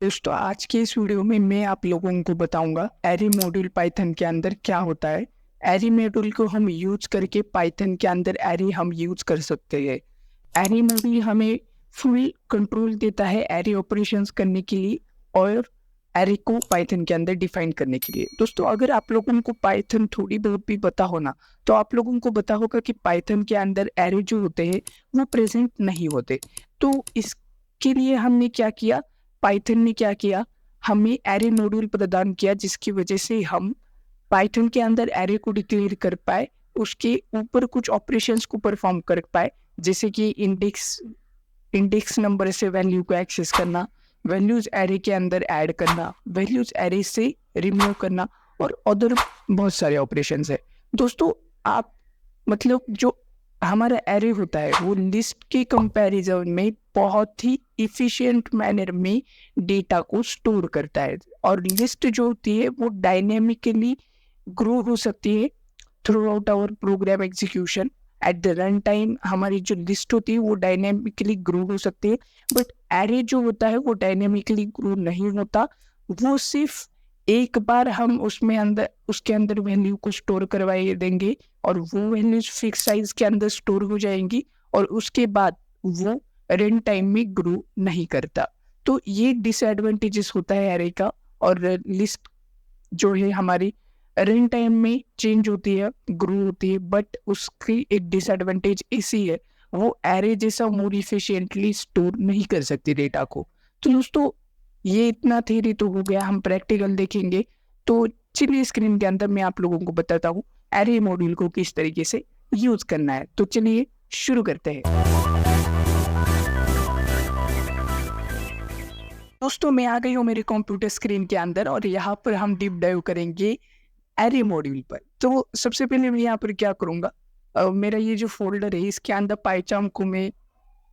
दोस्तों आज के इस वीडियो में मैं आप लोगों को बताऊंगा एरे मॉड्यूल पाइथन के अंदर क्या होता है। एरे मॉड्यूल को हम यूज करके पाइथन के अंदर एरे हम यूज कर सकते हैं। एरे मॉड्यूल हमें फुल कंट्रोल देता है एरे ऑपरेशंस करने के लिए और एरे को पाइथन के अंदर डिफाइन करने के लिए। दोस्तों अगर आप लोगों को पाइथन थोड़ी बहुत भी पता हो ना, तो आप लोगों को पता होगा कि पाइथन के अंदर एरे जो होते हैं वो प्रेजेंट नहीं होते। तो इसके लिए हमने क्या किया, पाइथन ने क्या किया, हमें एरे मॉड्यूल प्रदान किया जिसकी वजह से हम पाइथन के अंदर एरे को डिक्लेयर कर पाए, उसके ऊपर कुछ ऑपरेशंस को परफॉर्म कर पाए, जैसे कि इंडेक्स इंडेक्स नंबर से वैल्यू को एक्सेस करना, वैल्यूज एरे के अंदर ऐड करना, वैल्यूज एरे से रिमूव करना और अदर बहुत सारे ऑपरेशंस है। दोस्तों आप मतलब जो हमारा एरे होता है वो लिस्ट के कंपैरिजन में बहुत ही इफिशिएंट मैनर में डेटा को स्टोर करता है और लिस्ट जो होती है वो डायनेमिकली ग्रो हो सकती है throughout our program execution. At the run time हमारी जो लिस्ट होती है वो डायनेमिकली ग्रो हो सकती है, बट एरे जो होता है वो डायनेमिकली ग्रो नहीं होता। वो सिर्फ एक बार हम उसके अंदर वैल्यू को स्टोर करवाए देंगे और वो वैल्यूज फिक्स साइज के अंदर स्टोर हो जाएंगी और उसके बाद वो रन टाइम में ग्रो नहीं करता। तो ये डिसएडवांटेजेस होता है एरे का। और लिस्ट जो है हमारी रन टाइम में चेंज होती है, ग्रो होती है, बट उसकी एक डिसएडवांटेज इसी है, वो एरे जैसा मोर इफिशिएंटली स्टोर नहीं कर सकती डेटा को। तो दोस्तों ये इतना थ्योरी तो हो गया, हम प्रैक्टिकल देखेंगे। तो चलिए स्क्रीन के अंदर मैं आप लोगों को बताता हूँ एरे मॉड्यूल को किस तरीके से यूज करना है। तो चलिए शुरू करते हैं। दोस्तों मैं आ गई हूँ मेरे कंप्यूटर स्क्रीन के अंदर और यहाँ पर हम डीप डाइव करेंगे एरे मॉड्यूल पर। तो सबसे पहले मैं यहाँ पर क्या करूँगा, मेरा ये जो फोल्डर है इसके अंदर पाइचार्म को मैं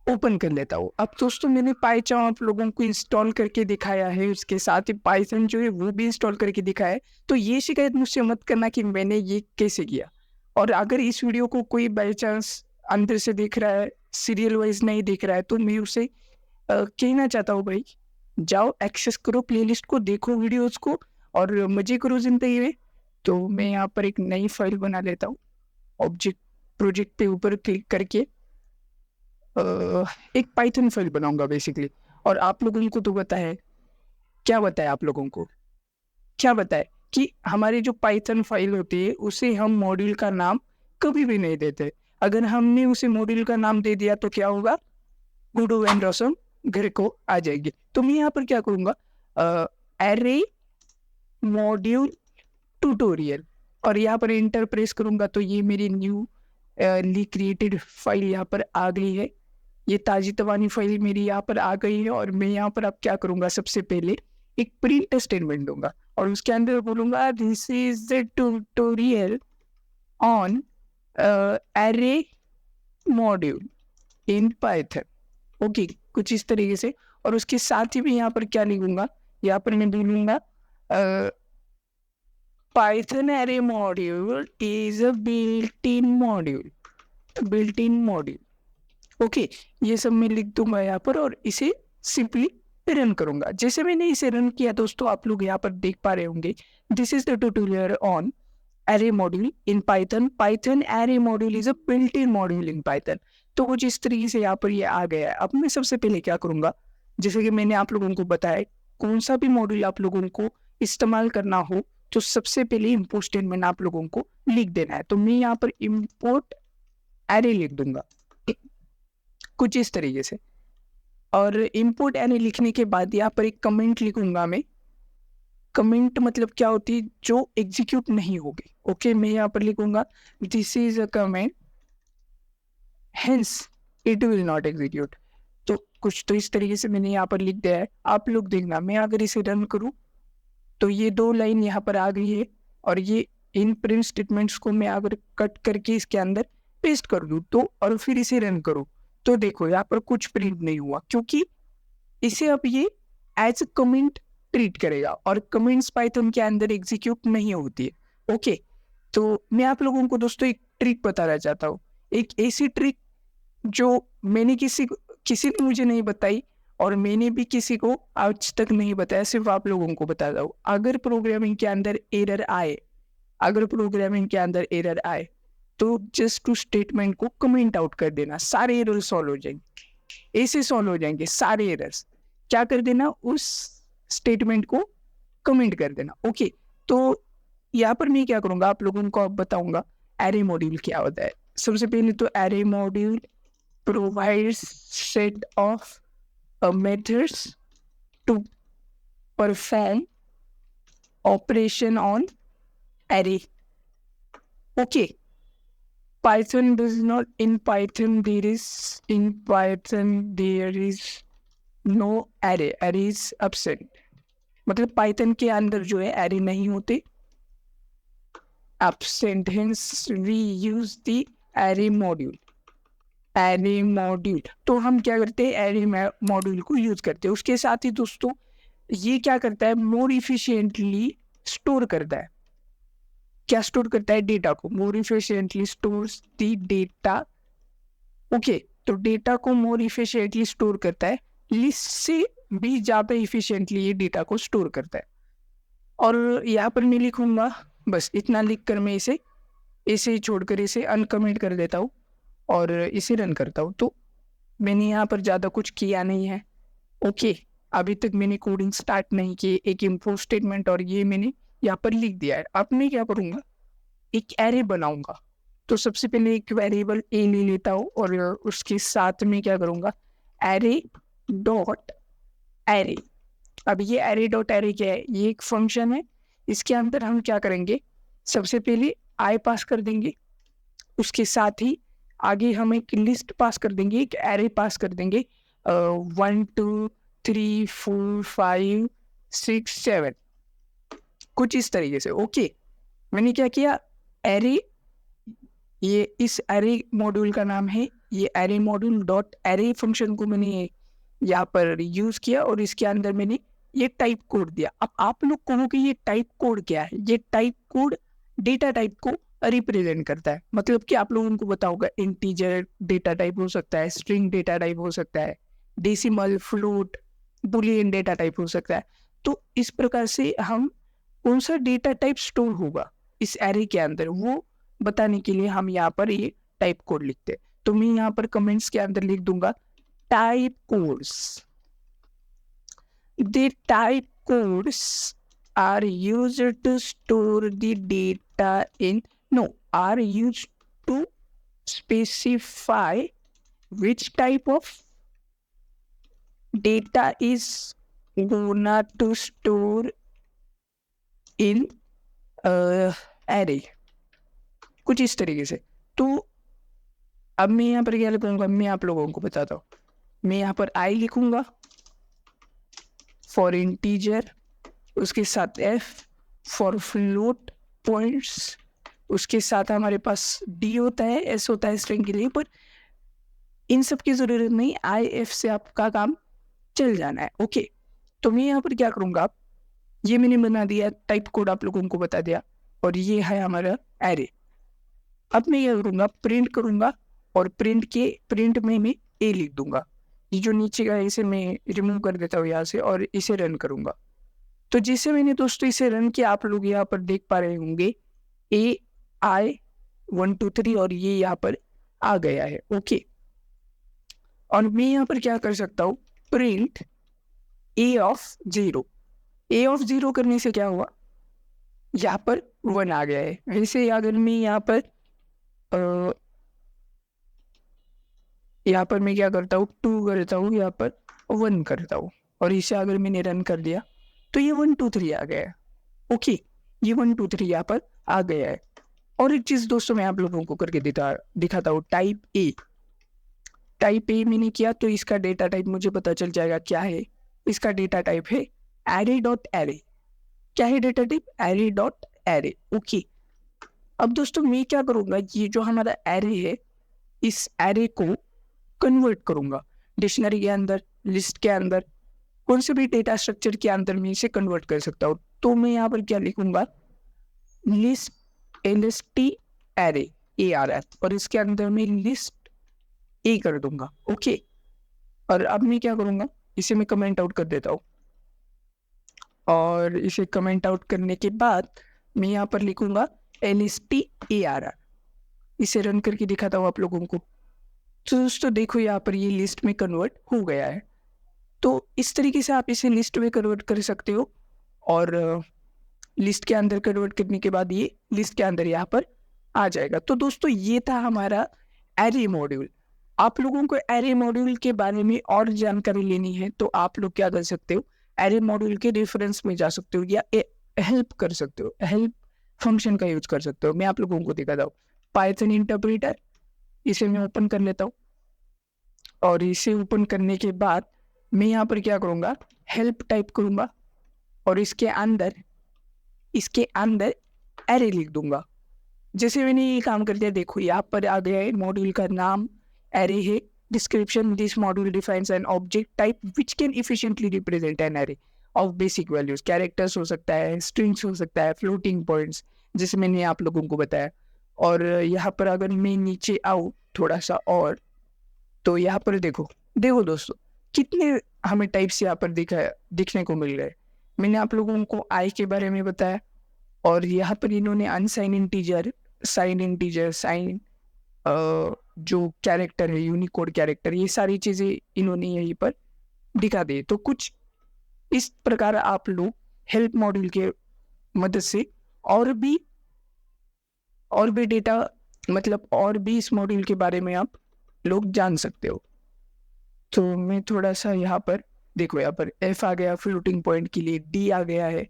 ओपन कर लेता हूँ। अब दोस्तों मैंने पाइचार्म आप लोगों को इंस्टॉल करके दिखाया है, उसके साथ ही पाइथन जो है वो भी इंस्टॉल करके दिखाया है। तो ये शिकायत मुझसे मत करना कि मैंने ये कैसे किया। और अगर इस वीडियो को कोई बाई चांस अंदर से देख रहा है, सीरियल वाइज नहीं देख रहा है, तो मैं उसे कहना चाहता हूँ भाई जाओ एक्सेस करो प्लेलिस्ट को, देखो वीडियोस को और मजे करो जिंदगी में। तो मैं यहाँ पर एक नई फाइल बना लेता हूँ, ऑब्जेक्ट प्रोजेक्ट पे ऊपर क्लिक करके एक पाइथन फाइल बनाऊंगा बेसिकली। और आप लोगों को तो बताया क्या बताया आप लोगों को क्या बताया कि हमारी जो पाइथन फाइल होती है उसे हम मॉड्यूल का नाम कभी भी नहीं देते। अगर हमने उसे मॉड्यूल का नाम दे दिया तो क्या होगा, गुडो एंड रसम घर को आ जाएगी। तो मैं यहाँ पर क्या करूँगा, एरे मॉड्यूल ट्यूटोरियल और यहाँ पर इंटर प्रेस करूँगा तो ये मेरी न्यू ली क्रिएटेड फाइल यहाँ पर आ गई है। ये ताजी तवानी फाइल मेरी यहाँ पर आ गई है और मैं यहाँ पर अब क्या करूँगा, सबसे पहले एक प्रिंट स्टेटमेंट दूंगा और उसके अंदर बोलूँगा this is the tutorial on array module in Python. Okay, कुछ इस तरीके से। और उसके साथ ही मैं यहाँ पर क्या लिखूंगा, यहाँ पर मैं बोलूँगा Python array module is a built in module, built in module. Okay, ये सब मैं लिख दूंगा यहाँ पर और इसे सिंपली रन करूंगा। जैसे मैंने इसे रन किया दोस्तों आप लोग यहाँ पर देख पा रहे होंगे this is the tutorial on array module in Python. Python array module is a built-in module in Python. तो कुछ इस तरीके से यहाँ पर ये आ गया है। अब मैं सबसे पहले क्या करूँगा, जैसे कि मैंने आप लोगों को बताया कौन सा भी मॉड्यूल आप लोगों को इस्तेमाल करना हो तो सबसे पहले इम्पोर्ट स्टेटमेंट आप लोगों को लिख देना है। तो मैं यहाँ पर इम्पोर्ट एरे लिख दूंगा कुछ इस तरीके से। और इम्पोर्ट एरे लिखने के बाद यहाँ पर एक कमेंट लिखूंगा मैं। कमेंट मतलब क्या होती है, जो एग्जीक्यूट नहीं होगी। ओके, मैं यहाँ पर लिखूंगा this is a comment hence it will not execute. तो कुछ तो इस तरीके से मैंने यहाँ पर लिख दिया है। आप लोग देखना मैं अगर इसे रन करूँ तो ये दो लाइन यहाँ पर आ गई है और ये इन प्रिंट स्टेटमेंट्स को मैं अगर कट करके इसके अंदर पेस्ट कर दूँ तो और फिर इसे रन करूँ तो देखो यहाँ पर कुछ प्रिंट नहीं हुआ, क्योंकि इसे अब ये एज अ कमेंट ट्रीट करेगा और कमेंट्स पाइथन के अंदर एग्जीक्यूट नहीं होती है। ओके, तो मैं आप लोगों को दोस्तों एक ट्रिक बताना चाहता हूँ, एक ऐसी ट्रिक जो मैंने किसी ने मुझे नहीं बताई और मैंने भी किसी को आज तक नहीं बताया, सिर्फ आप लोगों को बताता हूँ। अगर प्रोग्रामिंग के अंदर एरर आए, अगर प्रोग्रामिंग के अंदर एरर आए तो जस्ट उस स्टेटमेंट को कमेंट आउट कर देना, सारे एरर सॉल्व हो जाएंगे, ऐसे सॉल्व हो जाएंगे सारे एरर्स। क्या कर देना, उस स्टेटमेंट को कमेंट कर देना। ओके, तो यहाँ पर मैं क्या करूंगा, आप लोगों को अब बताऊंगा एरे मॉड्यूल क्या होता है। सबसे पहले तो array module provides set of methods to perform operation on array. Okay, Python does not, in Python there is no array, array is absent. मतलब Python के अंदर जो है array नहीं होते, absent, hence we use the array module. array module तो हम क्या करते हैं, array module को यूज करते हैं। उसके साथ ही दोस्तों ये क्या करता है, मोर इफिशिएंटली स्टोर करता है। क्या स्टोर करता है, डेटा को। More efficiently stores the data. Okay, तो डेटा को मोर इफिशिएंटली स्टोर करता है, लिस्ट से भी ज़्यादा इफिशिएंटली ये डेटा को स्टोर करता है। और यहाँ पर मैं लिखूंगा, बस इतना लिख कर मैं इसे ऐसे ही छोड़कर इसे अनकमेंट कर देता हूँ और इसे रन करता हूँ। तो मैंने यहाँ पर ज़्यादा कुछ किया नहीं है। ओके, अभी तक मैंने कोडिंग स्टार्ट नहीं की, एक इम्पोर्ट स्टेटमेंट और ये मैंने यहाँ पर लिख दिया है। अब मैं क्या करूँगा, एक एरे बनाऊंगा। तो सबसे पहले एक वेरिएबल ए ले लेता हूँ और उसके साथ में क्या करूँगा, एरे डॉट एरे। अब ये एरे डॉट एरे क्या है, ये एक फंक्शन है। इसके अंदर हम क्या करेंगे, सबसे पहले आई पास कर देंगे, उसके साथ ही आगे हम एक लिस्ट पास कर देंगे, एक एरे पास कर देंगे 1 2 3 4 5 6 7, कुछ इस तरीके से। ओके, मैंने क्या किया, एरे, ये इस एरे मॉड्यूल का नाम है, ये array module dot array function को मैंने यहाँ पर यूज किया और इसके अंदर मैंने ये टाइप कोड दिया। अब आप लोग कहोगे ये टाइप कोड क्या है, ये टाइप कोड डेटा टाइप को रिप्रेजेंट करता है। मतलब कि आप लोगों को बताऊंगा, इंटीजर डेटा टाइप हो सकता है, स्ट्रिंग डेटा टाइप हो सकता है, decimal, float, Boolean data type हो सकता है। तो इस प्रकार से हम कौन सा डेटा टाइप स्टोर होगा इस एरे के अंदर, वो बताने के लिए हम यहाँ पर ये टाइप कोड लिखते हैं। तो मैं यहाँ पर कमेंट्स के अंदर लिख दूंगा type codes. The type codes are used to store the data in, no, are used to specify which type of data is gonna to store in array, कुछ इस तरीके से। तो अब मैं यहाँ पर क्या लिखूंगा, मैं आप लोगों को बताता हूँ। मैं यहाँ पर आई लिखूंगा फॉर इंटीजर, उसके साथ एफ फॉर फ्लोट पॉइंट्स, उसके साथ हमारे पास डी होता है, एस होता है स्ट्रिंग के लिए, पर इन सब की जरूरत नहीं, आई एफ से आपका काम चल जाना है। ओके, तो मैं यहाँ पर क्या करूँगा, ये मैंने बना दिया, टाइप कोड आप लोगों को बता दिया, और ये है हमारा एरे। अब मैं क्या करूँगा, प्रिंट करूँगा और प्रिंट में मैं ए लिख दूंगा। ये जो नीचे का इसे मैं रिमूव कर देता हूँ यहाँ से और इसे रन करूँगा। तो जैसे मैंने दोस्तों इसे रन किया, आप लोग यहाँ पर देख पा रहे होंगे ए आई 1 2 3 और ये यहाँ पर आ गया है। ओके, और मैं यहाँ पर क्या कर सकता हूँ, print A of 0। A of 0 करने से क्या हुआ, यहाँ पर 1 आ गया है। वैसे अगर मैं यहाँ पर मैं क्या करता हूँ, 2 करता हूँ, यहाँ पर 1 करता हूँ, और इसे अगर मैंने रन कर दिया तो ये 1 2 3 आ गया है। ओके, ये 1 2 3 यहाँ पर आ गया है। और एक चीज दोस्तों मैं आप लोगों को करके दिखाता हूँ, टाइप ए मैंने किया तो इसका डेटा टाइप मुझे पता चल जाएगा क्या है। इसका डेटा टाइप है एरे डॉट एरे। क्या है data type, array dot array. Okay, अब दोस्तों मैं क्या करूँगा, ये जो हमारा एरे है, इस एरे को कन्वर्ट करूंगा डिक्शनरी के अंदर, लिस्ट के अंदर, कौन से भी डेटा स्ट्रक्चर के अंदर मैं इसे कन्वर्ट कर सकता हूँ। तो मैं यहाँ पर क्या लिखूंगा, लिस्ट LST एरे ARR, और इसके अंदर मैं लिस्ट ए कर दूंगा। ओके, और अब मैं क्या करूंगा, इसे मैं कमेंट आउट कर देता हूँ। और इसे कमेंट आउट करने के बाद मैं यहाँ पर लिखूंगा LSTARR। इसे रन करके दिखाता हूँ आप लोगों को। तो दोस्तों देखो यहाँ पर ये लिस्ट में कन्वर्ट हो गया है। तो इस तरीके से आप इसे लिस्ट में कन्वर्ट कर सकते हो, और लिस्ट के अंदर कन्वर्ट करने के बाद ये लिस्ट के अंदर यहाँ पर आ जाएगा। तो दोस्तों ये था हमारा एरे मॉड्यूल। आप लोगों को एरे मॉड्यूल के बारे में और जानकारी लेनी है तो आप लोग क्या कर सकते हो, एरे मॉड्यूल के रेफरेंस में जा सकते हो या हेल्प कर सकते हो, हेल्प फंक्शन का यूज कर सकते हो। मैं आप लोगों को दिखाता हूँ पाइथन इंटरप्रेटर। इसे मैं ओपन कर लेता हूँ, और इसे ओपन करने के बाद मैं यहाँ पर क्या करूँगा, हेल्प टाइप करूँगा और इसके अंदर एरे लिख दूंगा। जैसे मैंने ये काम कर दिया, देखो यहाँ पर आ गया है, मॉड्यूल का नाम एरे है। Description, this module defines an object type which can efficiently represent an array of basic values. Characters हो सकता है, स्ट्रिंग्स हो सकता है, फ्लोटिंग पॉइंट्स, जैसे मैंने आप लोगों को बताया। और यहाँ पर अगर मैं नीचे आऊँ थोड़ा सा और, तो यहाँ पर देखो दोस्तों कितने हमें टाइप्स यहाँ पर दिखने को मिल रहे हैं। मैंने आप लोगों को आई के बारे में बताया, और यहाँ पर इन्होंने unsigned integer, signed integer, signed जो कैरेक्टर है, यूनिकोड कैरेक्टर, ये सारी चीज़ें इन्होंने यहीं पर दिखा दी। तो कुछ इस प्रकार आप लोग हेल्प मॉड्यूल के मदद से और भी डेटा, मतलब और भी इस मॉड्यूल के बारे में आप लोग जान सकते हो। तो मैं थोड़ा सा यहाँ पर देखो, यहाँ पर F आ गया, फ्लोटिंग पॉइंट के लिए D आ गया है,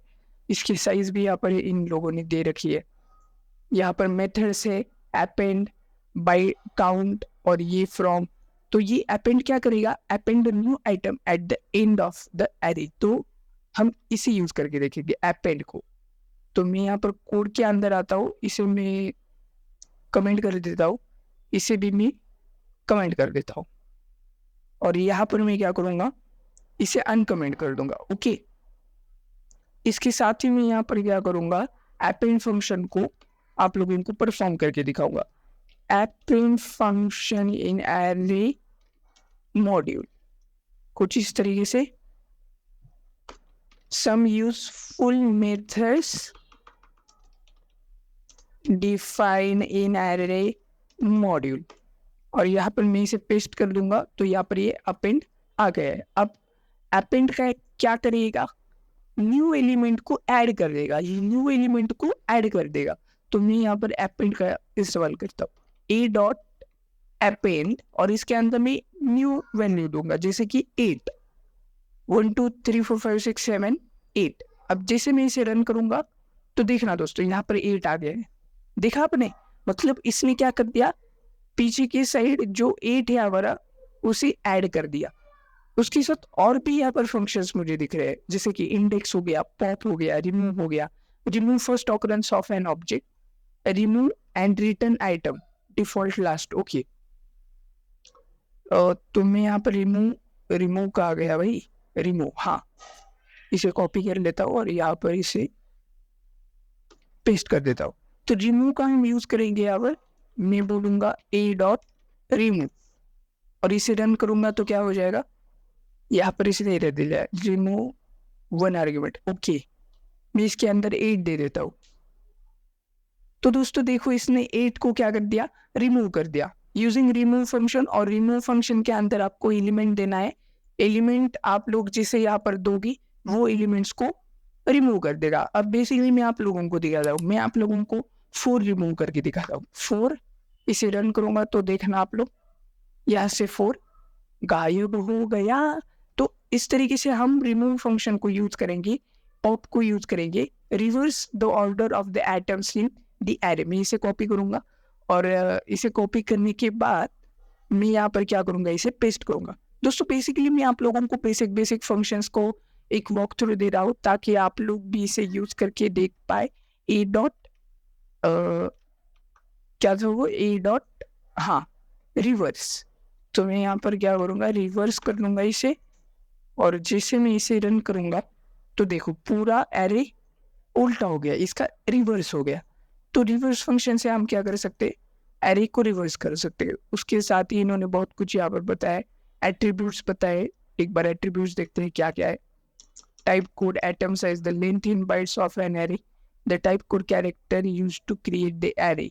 इसकी साइज भी यहाँ पर इन लोगों ने दे रखी है। यहाँ पर मेथड्स है, अपेंड, बाय, काउंट और ये फ्रॉम। तो ये अपेंड क्या करेगा, append new item at the end of the array. तो हम इसे यूज करके देखेंगे अपेंड को। तो मैं यहाँ पर कोड के अंदर आता हूँ, इसे मैं कमेंट कर देता हूँ, इसे भी मैं कमेंट कर देता हूँ, और यहाँ पर मैं क्या करूँगा, इसे अनकमेंट कर दूंगा। ओके, इसके साथ ही मैं यहाँ पर क्या करूँगा, अपेंड फंक्शन को आप लोगों को परफॉर्म करके दिखाऊंगा। Append function in array module कुछ इस तरीके से, some useful methods define in array module, और यहाँ पर मैं इसे पेस्ट कर दूंगा। तो यहाँ पर ये अपेंड आ गया है। अब अपेंड का क्या करेगा, न्यू एलिमेंट को ऐड कर देगा, ये न्यू एलिमेंट को ऐड कर देगा। तो मैं यहाँ पर अपेंड का इस्तेमाल करता हूँ, a.append, और इसके अंदर मैं न्यू वैल्यू दूंगा, जैसे कि 8, 1 2 3 4 5 6 7 8। अब जैसे मैं इसे रन करूंगा तो देखना दोस्तों, यहाँ पर 8 आ गया है, देखा आपने, मतलब इसने क्या कर दिया, पीछे की साइड जो 8 है हमारा उसे ऐड कर दिया। उसके साथ और भी यहाँ पर फंक्शंस मुझे दिख रहे हैं, जैसे कि इंडेक्स हो गया, पॉप हो गया, रिमूव हो गया, remove first occurrence of an object, remove and return item, default last. Okay, तो मैं यहाँ पर रिमूव का आ गया भाई, रिमूव, हाँ, इसे कॉपी कर लेता हूँ और यहाँ पर इसे पेस्ट कर देता हूँ। तो रिमूव का हम यूज करेंगे, यहाँ पर मैं बोलूंगा a.remove, और इसे रन करूंगा तो क्या हो जाएगा, यहाँ पर इसे दे दिया है रिमूव 1 आर्ग्यूमेंट। ओके, मैं इसके अंदर 8 दे देता हूँ। तो दोस्तों देखो, इसने 8 को क्या कर दिया, रिमूव कर दिया यूजिंग रिमूव फंक्शन। और रिमूव फंक्शन के अंदर आपको एलिमेंट देना है, एलिमेंट आप लोग जिसे यहाँ पर दोगी वो एलिमेंट्स को रिमूव कर देगा। अब बेसिकली मैं आप लोगों को दिखाता हूँ, मैं आप लोगों को 4 रिमूव करके दिखाता हूँ। 4, इसे रन करूंगा तो देखना आप लोग, यहाँ से 4 गायब हो गया। तो इस तरीके से हम रिमूव फंक्शन को यूज करेंगे, पॉप को यूज करेंगे, reverse the order of the items in the array. मैं इसे कॉपी करूंगा, और इसे कॉपी करने के बाद मैं यहाँ पर क्या करूंगा, इसे पेस्ट करूंगा। दोस्तों बेसिकली मैं आप लोगों को बेसिक फंक्शंस को एक वॉक थ्रू दे रहा हूँ, ताकि आप लोग भी इसे यूज करके देख पाए। क्या था वो, हाँ, रिवर्स। तो मैं यहाँ पर क्या करूँगा, रिवर्स कर लूँगा इसे, और जैसे मैं इसे रन करूँगा तो देखो पूरा एरे उल्टा हो गया, इसका रिवर्स हो गया। तो रिवर्स फंक्शन से हम क्या कर सकते, एरे को रिवर्स कर सकते हैं। उसके साथ ही इन्होंने बहुत कुछ यहाँ पर बताया, एट्रीब्यूट्स बताए, एक बार एट्रीब्यूट्स देखते हैं क्या क्या है। Type code atom size the length in bytes of an array the type code character used to create the array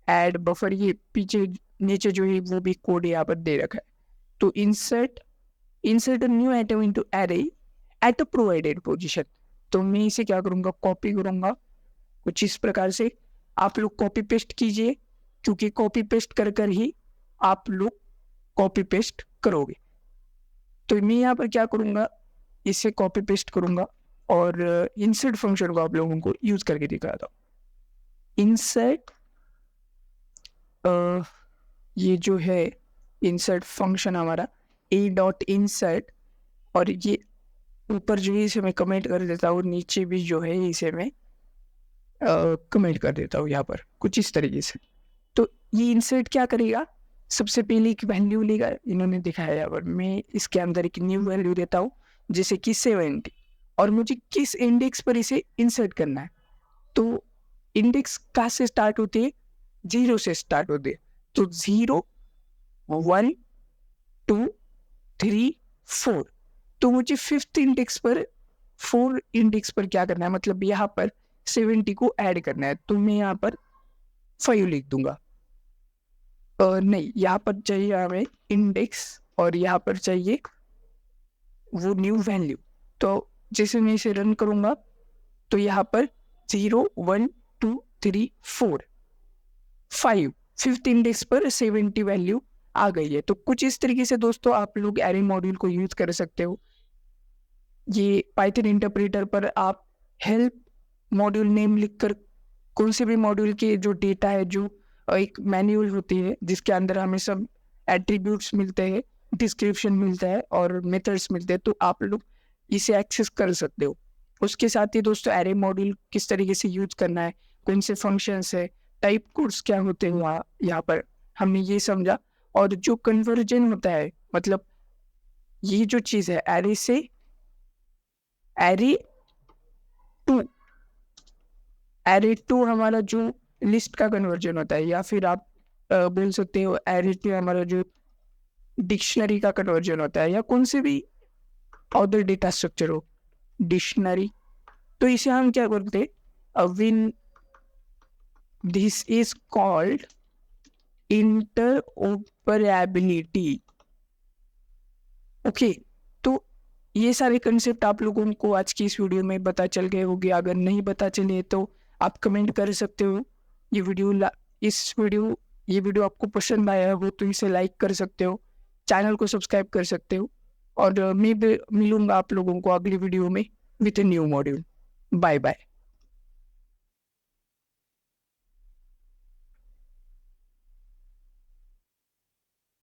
add buffer ये पीछे नीचे जो है वो भी कोड यहाँ पर दे रखा है। तो insert a new atom into array at a provided position। तो मैं इसे क्या करूँगा, कॉपी करूँगा कुछ इस प्रकार से। आप लोग कॉपी पेस्ट कीजिए क्योंकि कॉपी पेस्ट कर कर ही आप लोग कॉपी पेस्ट करोगे। तो मैं यहाँ पर क्या करूँगा, इसे कॉपी पेस्ट करूँगा और इंसर्ट फंक्शन को आप लोगों को यूज करके दिखाता हूँ। इंसर्ट ये जो है इंसर्ट फंक्शन हमारा ए डॉट इंसर्ट, और ये ऊपर जो है इसे मैं कमेंट कर देता हूँ, नीचे भी जो है इसे मैं कमेंट कर देता हूँ यहाँ पर कुछ इस तरीके से। तो ये इंसर्ट क्या करेगा, सबसे पहले एक वैल्यू लेगा, इन्होंने दिखाया यहाँ पर। मैं इसके अंदर एक न्यू वैल्यू देता हूँ जैसे कि 70, और मुझे किस इंडेक्स पर इसे इंसर्ट करना है। तो इंडेक्स कहाँ से स्टार्ट होती है, 0 से स्टार्ट होती है। तो 0 1 2 3 4, तो मुझे 5th इंडेक्स पर 4 इंडेक्स पर क्या करना है, मतलब यहाँ पर 70 को ऐड करना है। तो मैं यहाँ पर 5 लिख दूंगा। नहीं, यहाँ पर चाहिए हमें इंडेक्स और यहाँ पर चाहिए वो न्यू वैल्यू। तो जैसे मैं इसे रन करूंगा तो यहाँ पर 0 1 2 3 4 5 5th इंडेक्स पर 70 वैल्यू आ गई है। तो कुछ इस तरीके से दोस्तों आप लोग एरे मॉड्यूल को यूज कर सकते हो। ये पाइथन इंटरप्रेटर पर आप हेल्प मॉड्यूल नेम लिखकर कौन से भी मॉड्यूल के जो डेटा है, जो एक मैन्युअल होती है जिसके अंदर हमें सब एट्रीब्यूट्स मिलते हैं, डिस्क्रिप्शन मिलता है और मेथड्स मिलते हैं, तो आप लोग इसे एक्सेस कर सकते हो। उसके साथ ही दोस्तों एरे मॉड्यूल किस तरीके से यूज करना है, कौन से फंक्शंस है, टाइप कोड्स क्या होते हैं, यहाँ पर हमने ये समझा। और जो कन्वर्जन होता है, मतलब ये जो चीज़ है एरे से एरे टू हमारा जो लिस्ट का कन्वर्जन होता है, या फिर आप बोल सकते हो एरे टू हमारा जो डिक्शनरी का कन्वर्जन होता है, या कौन से भी अदर डेटा स्ट्रक्चर हो, डिक्शनरी। तो इसे हम क्या करते हैं, win this is called interoperability. Okay, तो ये सारे कंसेप्ट आप लोगों को आज की इस वीडियो में पता चल गए होंगे। अगर नहीं पता चले तो आप कमेंट कर सकते हो। ये वीडियो आपको पसंद आया हो तो इसे लाइक कर सकते हो, चैनल को सब्सक्राइब कर सकते हो, और मैं भी मिलूंगा आप लोगों को अगली वीडियो में with a new module. Bye bye.